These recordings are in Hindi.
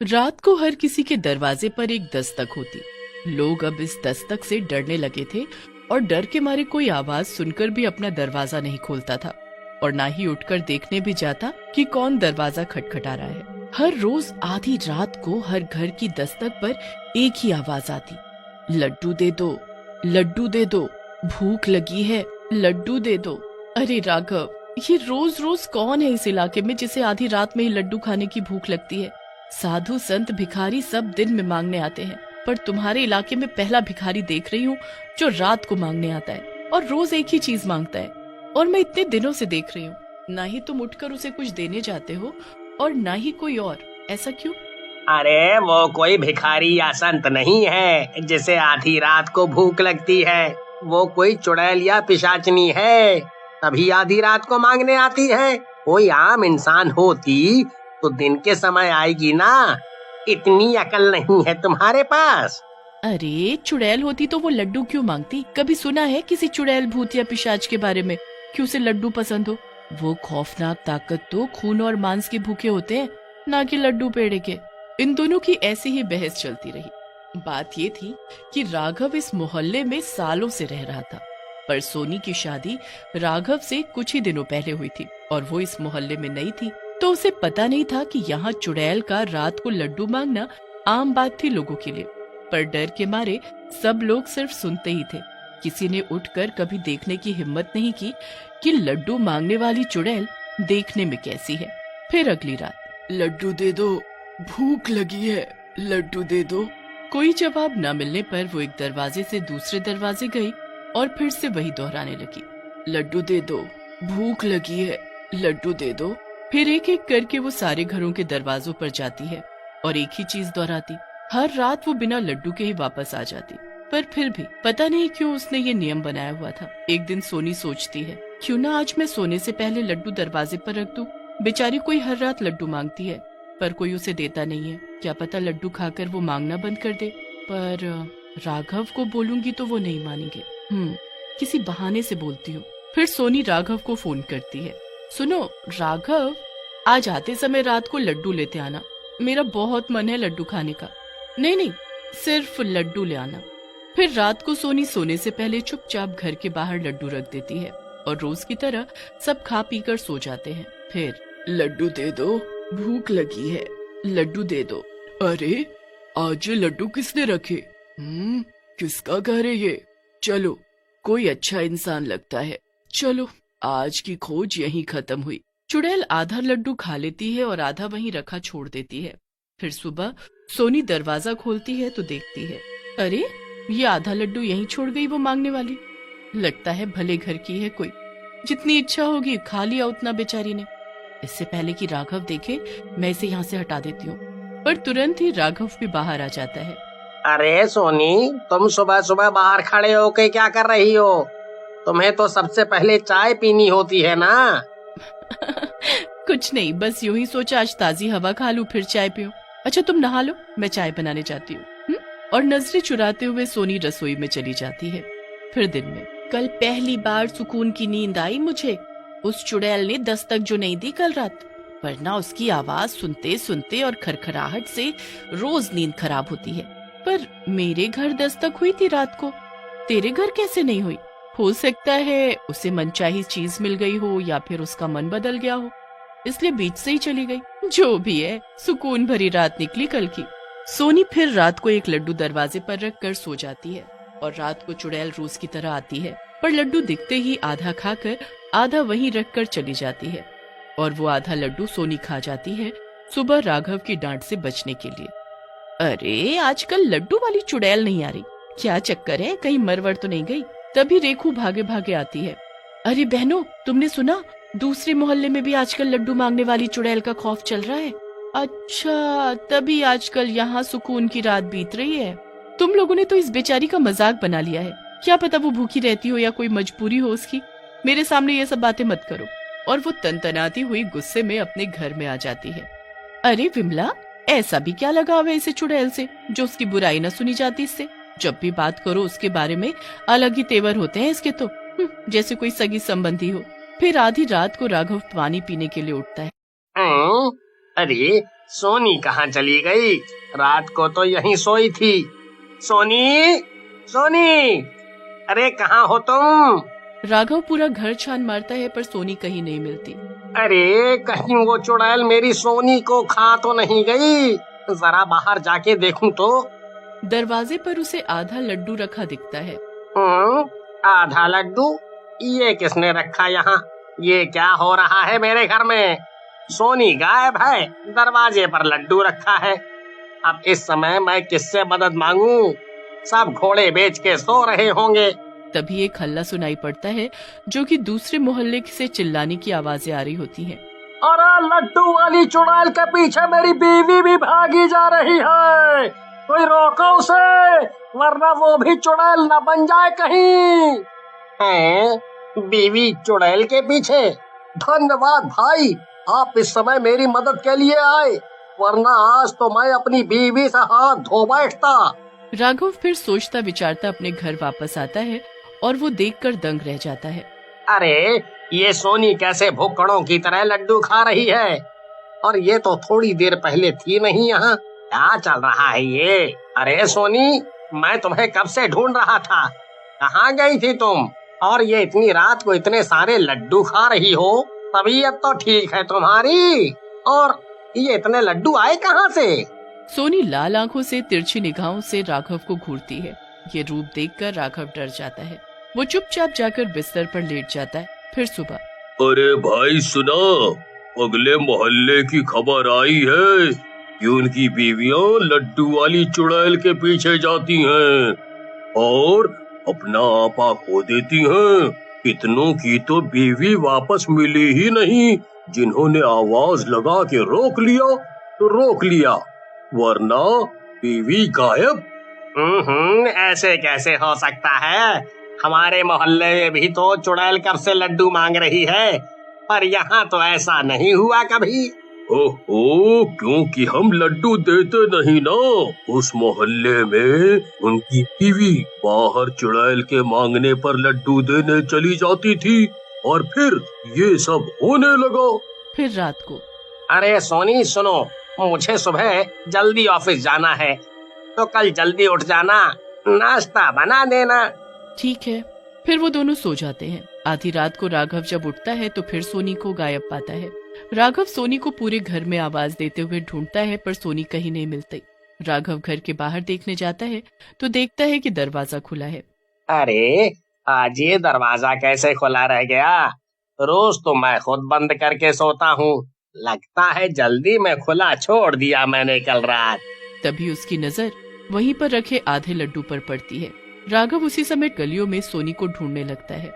रात को हर किसी के दरवाजे पर एक दस्तक होती। लोग अब इस दस्तक से डरने लगे थे और डर के मारे कोई आवाज सुनकर भी अपना दरवाजा नहीं खोलता था और ना ही उठकर देखने भी जाता कि कौन दरवाजा खटखटा रहा है। हर रोज आधी रात को हर घर की दस्तक पर एक ही आवाज आती, लड्डू दे दो, लड्डू दे दो, भूख लगी है, लड्डू दे दो। अरे राघव, ये रोज रोज कौन है इस इलाके में जिसे आधी रात में ही लड्डू खाने की भूख लगती है? साधु संत भिखारी सब दिन में मांगने आते हैं, पर तुम्हारे इलाके में पहला भिखारी देख रही हूँ जो रात को मांगने आता है और रोज एक ही चीज मांगता है। और मैं इतने दिनों से देख रही हूँ, ना ही तुम उठकर उसे कुछ देने जाते हो और ना ही कोई और। ऐसा क्यों? अरे वो कोई भिखारी या संत नहीं है जिसे आधी रात को भूख लगती है। वो कोई चुड़ैल या पिशाचनी है, तभी आधी रात को मांगने आती है। कोई आम इंसान होती तो दिन के समय आएगी ना। इतनी अकल नहीं है तुम्हारे पास। अरे चुड़ैल होती तो वो लड्डू क्यों मांगती? कभी सुना है किसी चुड़ैल, भूत या पिशाच के बारे में कि उसे लड्डू पसंद हो? वो खौफनाक ताकत तो खून और मांस के भूखे होते हैं, ना कि लड्डू पेड़े के। इन दोनों की ऐसी ही बहस चलती रही। बात ये थी कि राघव इस मोहल्ले में सालों से रह रहा था, पर सोनी की शादी राघव से कुछ ही दिनों पहले हुई थी और वो इस मोहल्ले में नई थी, तो उसे पता नहीं था कि यहाँ चुड़ैल का रात को लड्डू मांगना आम बात थी लोगों के लिए। पर डर के मारे सब लोग सिर्फ सुनते ही थे। किसी ने उठकर कभी देखने की हिम्मत नहीं की कि लड्डू मांगने वाली चुड़ैल देखने में कैसी है। फिर अगली रात, लड्डू दे दो, भूख लगी है, लड्डू दे दो। कोई जवाब न मिलने पर वो एक दरवाजे से दूसरे दरवाजे गई और फिर से वही दोहराने लगी, लड्डू दे दो, भूख लगी है, लड्डू दे दो। फिर एक एक करके वो सारे घरों के दरवाजों पर जाती है और एक ही चीज दोहराती। हर रात वो बिना लड्डू के ही वापस आ जाती, पर फिर भी पता नहीं क्यों उसने ये नियम बनाया हुआ था। एक दिन सोनी सोचती है, क्यों ना आज मैं सोने से पहले लड्डू दरवाजे पर रख दूं। बेचारी कोई हर रात लड्डू मांगती है, पर कोई उसे देता नहीं है। क्या पता लड्डू खाकर वो मांगना बंद कर दे। पर राघव को बोलूंगी तो वो नहीं मानेंगे। किसी बहाने से बोलती हूँ। फिर सोनी राघव को फोन करती है, सुनो राघव, आज आते समय रात को लड्डू लेते आना, मेरा बहुत मन है लड्डू खाने का। नहीं, सिर्फ लड्डू ले आना। फिर रात को सोनी सोने से पहले चुपचाप घर के बाहर लड्डू रख देती है और रोज की तरह सब खा पीकर सो जाते हैं। फिर लड्डू दे दो, भूख लगी है, लड्डू दे दो। अरे आज ये लड्डू किसने रखे? किसका घर है ये? चलो, कोई अच्छा इंसान लगता है। चलो, आज की खोज यहीं खत्म हुई। चुड़ैल आधा लड्डू खा लेती है और आधा वहीं रखा छोड़ देती है। फिर सुबह सोनी दरवाजा खोलती है तो देखती है, अरे ये आधा लड्डू यहीं छोड़ गई वो मांगने वाली। लगता है भले घर की है कोई, जितनी इच्छा होगी खा लिया उतना बेचारी ने। इससे पहले कि राघव देखे, मैं इसे यहाँ से हटा देती हूँ। पर तुरंत ही राघव भी बाहर आ जाता है। अरे सोनी, तुम सुबह सुबह बाहर खड़े होके क्या कर रही हो? तुम्हें तो सबसे पहले चाय पीनी होती है ना। कुछ नहीं, बस यूं ही सोचा आज ताजी हवा खा लूं फिर चाय पीऊं। अच्छा तुम नहा लो, मैं चाय बनाने जाती हूँ। और नजरें चुराते हुए सोनी रसोई में चली जाती है। फिर दिन में, कल पहली बार सुकून की नींद आई मुझे। उस चुड़ैल ने दस्तक जो नहीं दी कल रात, वरना उसकी आवाज सुनते सुनते और खरखराहट से रोज नींद खराब होती है। पर मेरे घर दस्तक हुई थी रात को, तेरे घर कैसे नहीं हुई? हो सकता है उसे मनचाही चीज मिल गई हो या फिर उसका मन बदल गया हो, इसलिए बीच से ही चली गई। जो भी है, सुकून भरी रात निकली कल की। सोनी फिर रात को एक लड्डू दरवाजे पर रख कर सो जाती है और रात को चुड़ैल रोज की तरह आती है, पर लड्डू दिखते ही आधा खाकर आधा वहीं रख कर चली जाती है और वो आधा लड्डू सोनी खा जाती है सुबह राघव की डांट से बचने के लिए। अरे आजकल लड्डू वाली चुड़ैल नहीं आ रही, क्या चक्कर है? कहीं मरवर तो नहीं गई? तभी रेखू भागे भागे आती है। अरे बहनों, तुमने सुना दूसरे मोहल्ले में भी आजकल लड्डू मांगने वाली चुड़ैल का खौफ चल रहा है। अच्छा, तभी आजकल यहाँ सुकून की रात बीत रही है। तुम लोगों ने तो इस बेचारी का मजाक बना लिया है। क्या पता वो भूखी रहती हो या कोई मजबूरी हो उसकी। मेरे सामने ये सब बातें मत करो। और वो तनतनाती हुई गुस्से में अपने घर में आ जाती है। अरे विमला, ऐसा भी क्या लगाव है इसे चुड़ैल से जो उसकी बुराई न सुनी जाती इससे? जब भी बात करो उसके बारे में अलग ही तेवर होते हैं इसके तो, जैसे कोई सगी संबंधी हो। फिर आधी रात को राघव पानी पीने के लिए उठता है। अरे सोनी कहाँ चली गई? रात को तो यहीं सोई थी। सोनी, सोनी, अरे कहाँ हो तुम? राघव पूरा घर छान मारता है पर सोनी कहीं नहीं मिलती। अरे कहीं वो चुड़ैल मेरी सोनी को खा तो नहीं गई? जरा बाहर जाके देखूं तो। दरवाजे पर उसे आधा लड्डू रखा दिखता है। आधा लड्डू? ये किसने रखा यहाँ? ये क्या हो रहा है मेरे घर में? सोनी गायब है, दरवाजे पर लड्डू रखा है। अब इस समय मैं किससे मदद मांगू? सब घोड़े बेच के सो रहे होंगे। तभी एक हल्ला सुनाई पड़ता है जो कि दूसरे मोहल्ले से चिल्लाने की आवाजें आ रही होती हैं। अरे लड्डू वाली चुड़ैल के पीछे मेरी बीवी भी भागी जा रही है, कोई रोको उसे, वरना वो भी चुड़ैल न बन जाए कहीं। बीवी चुड़ैल के पीछे? धन्यवाद भाई, आप इस समय मेरी मदद के लिए आए, वरना आज तो मैं अपनी बीवी से हाथ धो बैठता। राघव फिर सोचता विचारता अपने घर वापस आता है और वो देखकर दंग रह जाता है। अरे ये सोनी कैसे भुक्कड़ों की तरह लड्डू खा रही है? और ये तो थोड़ी देर पहले थी नहीं यहाँ। क्या चल रहा है ये? अरे सोनी, मैं तुम्हें कब से ढूंढ रहा था, कहाँ गई थी तुम? और ये इतनी रात को इतने सारे लड्डू खा रही हो? तबीयत तो ठीक है तुम्हारी? और ये इतने लड्डू आए कहाँ से? सोनी लाल आंखों से तिरछी निगाहों से राघव को घूरती है। ये रूप देखकर राघव डर जाता है। वो चुपचाप जाकर बिस्तर पर लेट जाता है। फिर सुबह, अरे भाई सुना, अगले मोहल्ले की खबर आई है कि उनकी बीवियां लड्डू वाली चुड़ैल के पीछे जाती हैं और अपना आपा खो देती हैं। कितनों की तो बीवी वापस मिली ही नहीं। जिन्होंने आवाज लगा के रोक लिया तो रोक लिया, वरना बीवी गायब। ऐसे कैसे हो सकता है? हमारे मोहल्ले में भी तो चुड़ैल कब से लड्डू मांग रही है, पर यहाँ तो ऐसा नहीं हुआ कभी। ओहो, क्योंकि हम लड्डू देते नहीं ना। उस मोहल्ले में उनकी बीवी बाहर चुड़ैल के मांगने पर लड्डू देने चली जाती थी और फिर ये सब होने लगा। फिर रात को, अरे सोनी सुनो, मुझे सुबह जल्दी ऑफिस जाना है, तो कल जल्दी उठ जाना, नाश्ता बना देना। ठीक है। फिर वो दोनों सो जाते हैं। आधी रात को राघव जब उठता है तो फिर सोनी को गायब पाता है। राघव सोनी को पूरे घर में आवाज देते हुए ढूंढता है पर सोनी कहीं नहीं मिलती। राघव घर के बाहर देखने जाता है तो देखता है कि दरवाजा खुला है। अरे आज ये दरवाजा कैसे खुला रह गया? रोज तो मैं खुद बंद करके सोता हूँ, लगता है जल्दी में खुला छोड़ दिया मैंने कल रात। तभी उसकी नजर वहीं पर रखे आधे लड्डू पर पड़ती है। राघव उसी समय गलियों में सोनी को ढूंढने लगता है।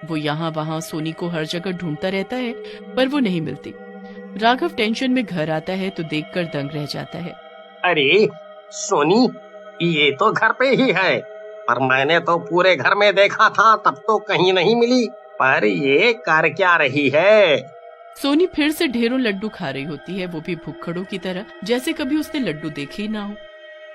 वो यहाँ वहाँ सोनी को हर जगह ढूंढता रहता है पर वो नहीं मिलती। राघव टेंशन में घर आता है तो देखकर दंग रह जाता है। अरे सोनी, ये तो घर पे ही है, पर मैंने तो पूरे घर में देखा था, तब तो कहीं नहीं मिली। पर ये कर क्या रही है? सोनी फिर से ढेरों लड्डू खा रही होती है, वो भी भुक्खड़ों की तरह, जैसे कभी उसने लड्डू देखे ही ना हो।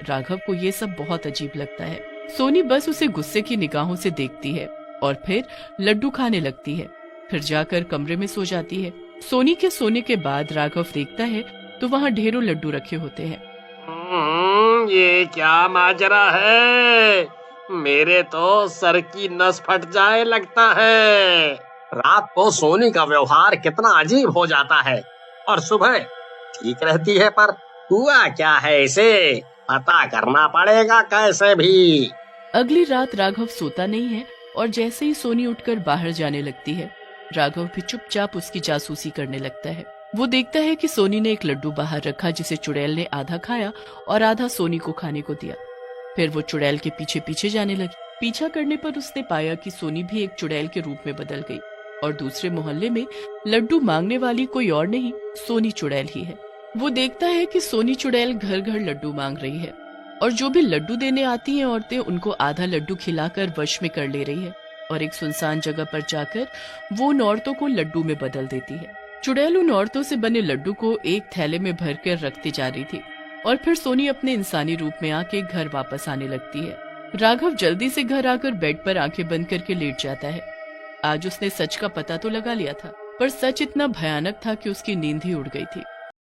राघव को ये सब बहुत अजीब लगता है। सोनी बस उसे गुस्से की निगाहों से देखती है और फिर लड्डू खाने लगती है। फिर जाकर कमरे में सो जाती है। सोनी के सोने के बाद राघव देखता है तो वहाँ ढेरों लड्डू रखे होते हैं। ये क्या माजरा है? मेरे तो सर की नस फट जाए लगता है। रात को सोनी का व्यवहार कितना अजीब हो जाता है और सुबह ठीक रहती है, पर हुआ क्या है इसे? पता करना पड़ेगा कैसे भी। अगली रात राघव सोता नहीं है और जैसे ही सोनी उठकर बाहर जाने लगती है, राघव भी चुपचाप उसकी जासूसी करने लगता है। वो देखता है कि सोनी ने एक लड्डू बाहर रखा जिसे चुड़ैल ने आधा खाया और आधा सोनी को खाने को दिया। फिर वो चुड़ैल के पीछे पीछे जाने लगी। पीछा करने पर उसने पाया कि सोनी भी एक चुड़ैल के रूप में बदल गई और दूसरे मोहल्ले में लड्डू मांगने वाली कोई और नहीं, सोनी चुड़ैल ही है। वो देखता है कि सोनी चुड़ैल घर घर लड्डू मांग रही है और जो भी लड्डू देने आती हैं औरतें उनको आधा लड्डू खिलाकर वश में कर ले रही है और एक सुनसान जगह पर जाकर वो उन औरतों को लड्डू में बदल देती है। चुड़ैल उन औरतों से बने लड्डू को एक थैले में भर कर रखती जा रही थी और फिर सोनी अपने इंसानी रूप में आके घर वापस आने लगती है। राघव जल्दी से घर आकर बेड पर आंखें बंद करके लेट जाता है। आज उसने सच का पता तो लगा लिया था, पर सच इतना भयानक था कि उसकी नींद ही उड़ गई थी।